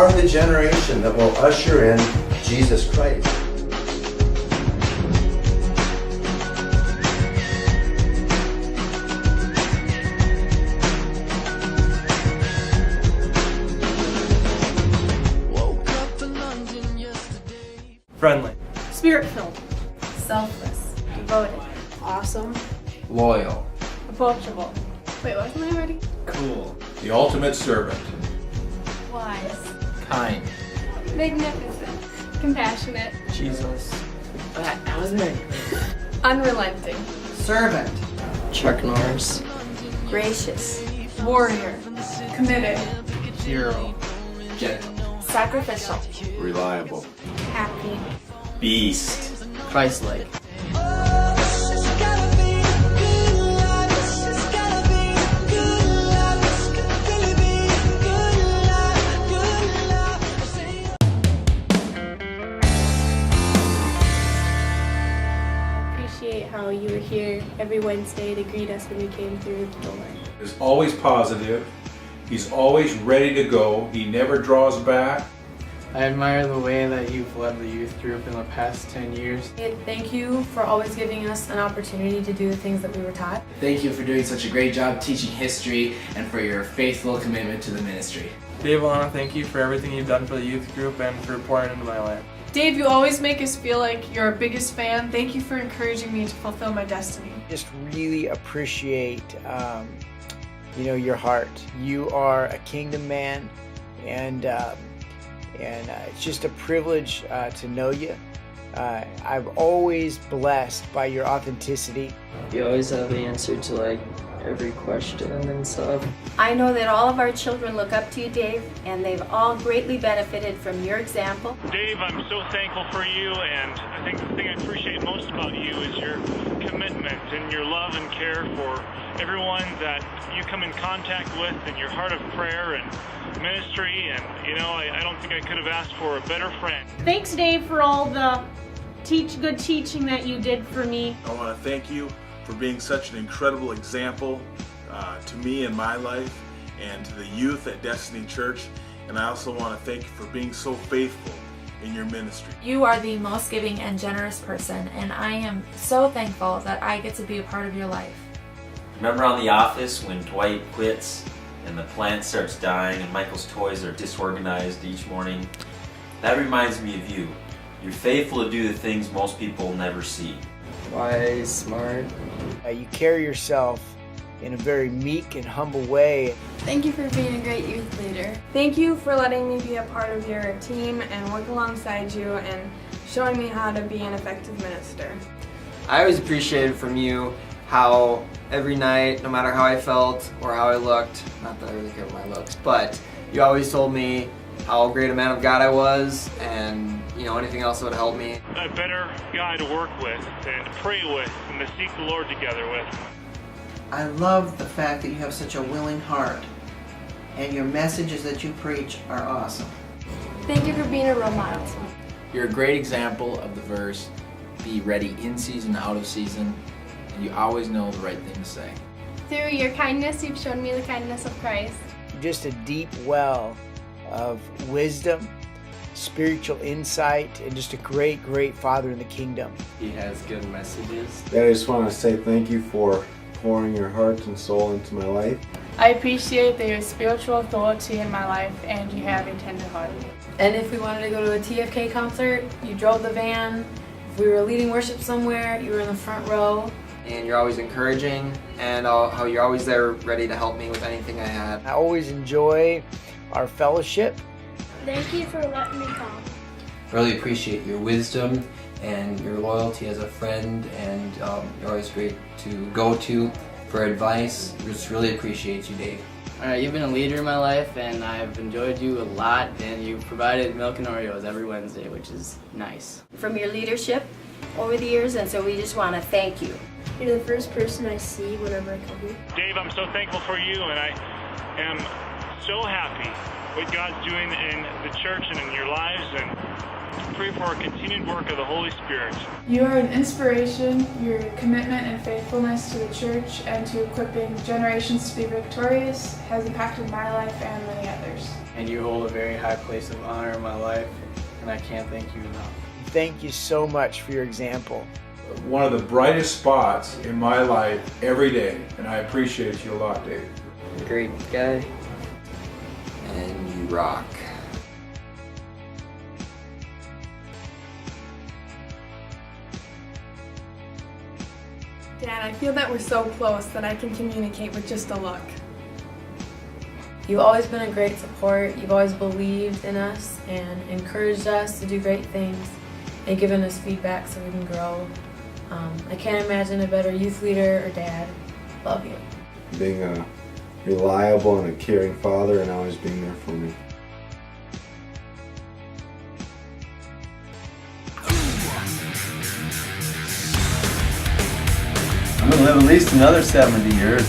are the generation that will usher in Jesus Christ. Friendly. Spirit-filled. Selfless. Devoted. Awesome. Loyal. Approachable. Wait, wasn't I ready? Cool. The ultimate servant. Wise. Kind. Magnificent. Compassionate. Jesus. That was very Unrelenting. Servant. Chuck Norris. Gracious. Warrior. Committed. Hero. Gentle. Sacrificial. Reliable. Happy. Beast. Christ-like. Appreciate how you were here every Wednesday to greet us when we came through the door. He's always positive. He's always ready to go. He never draws back. I admire the way that you've led the youth group in the past 10 years. Thank you for always giving us an opportunity to do the things that we were taught. Thank you for doing such a great job teaching history and for your faithful commitment to the ministry. Dave, I want to thank you for everything you've done for the youth group and for pouring into my life. Dave, you always make us feel like you're our biggest fan. Thank you for encouraging me to fulfill my destiny. Just really appreciate, your heart. You are a kingdom man, and it's just a privilege to know you. I'm always blessed by your authenticity. You always have the answer to every question and stuff. I know that all of our children look up to you, Dave, and they've all greatly benefited from your example. Dave, I'm so thankful for you, and I think the thing I appreciate most about you is your commitment and your love and care for everyone that you come in contact with, and your heart of prayer and ministry, and I don't think I could have asked for a better friend. Thanks, Dave, for all the good teaching that you did for me. I want to thank you for being such an incredible example to me in my life and to the youth at Destiny Church. And I also want to thank you for being so faithful in your ministry. You are the most giving and generous person, and I am so thankful that I get to be a part of your life. Remember on The Office when Dwight quits and the plant starts dying and Michael's toys are disorganized each morning? That reminds me of you. You're faithful to do the things most people never see. Wise, smart. You carry yourself in a very meek and humble way. Thank you for being a great youth leader. Thank you for letting me be a part of your team and work alongside you and showing me how to be an effective minister. I always appreciated from you how every night, no matter how I felt or how I looked, not that I really care about my looks, but you always told me how great a man of God I was, and anything else that would help me. A better guy to work with and to pray with and to seek the Lord together with. I love the fact that you have such a willing heart, and your messages that you preach are awesome. Thank you for being a role model. You're a great example of the verse, be ready in season, out of season, and you always know the right thing to say. Through your kindness, you've shown me the kindness of Christ. Just a deep well of wisdom, spiritual insight, and just a great father in the kingdom. He has good messages. I just want to say thank you for pouring your heart and soul into my life. I appreciate that you're spiritual authority in my life and you have a tender heart. And if we wanted to go to a TFK concert, you drove the van. If we were leading worship somewhere, you were in the front row. And you're always encouraging, and how you're always there ready to help me with anything I had. I always enjoy our fellowship. Thank you for letting me come. Really appreciate your wisdom and your loyalty as a friend, and you're always great to go to for advice. Just really appreciate you, Dave. You've been a leader in my life, and I've enjoyed you a lot, and you've provided milk and Oreos every Wednesday, which is nice. From your leadership over the years, and so we just want to thank you. You're the first person I see whenever I come here. Dave, I'm so thankful for you, and I am so happy what God's doing in the church and in your lives, and pray for a continued work of the Holy Spirit. You are an inspiration. Your commitment and faithfulness to the church and to equipping generations to be victorious has impacted my life and many others. And you hold a very high place of honor in my life, and I can't thank you enough. Thank you so much for your example. One of the brightest spots in my life every day, and I appreciate you a lot, Dave. Great guy. And you rock. Dad, I feel that we're so close that I can communicate with just a look. You've always been a great support. You've always believed in us and encouraged us to do great things and given us feedback so we can grow. I can't imagine a better youth leader or dad. Love you. Being a reliable and a caring father and always being there for me. I'm going to live at least another 70 years.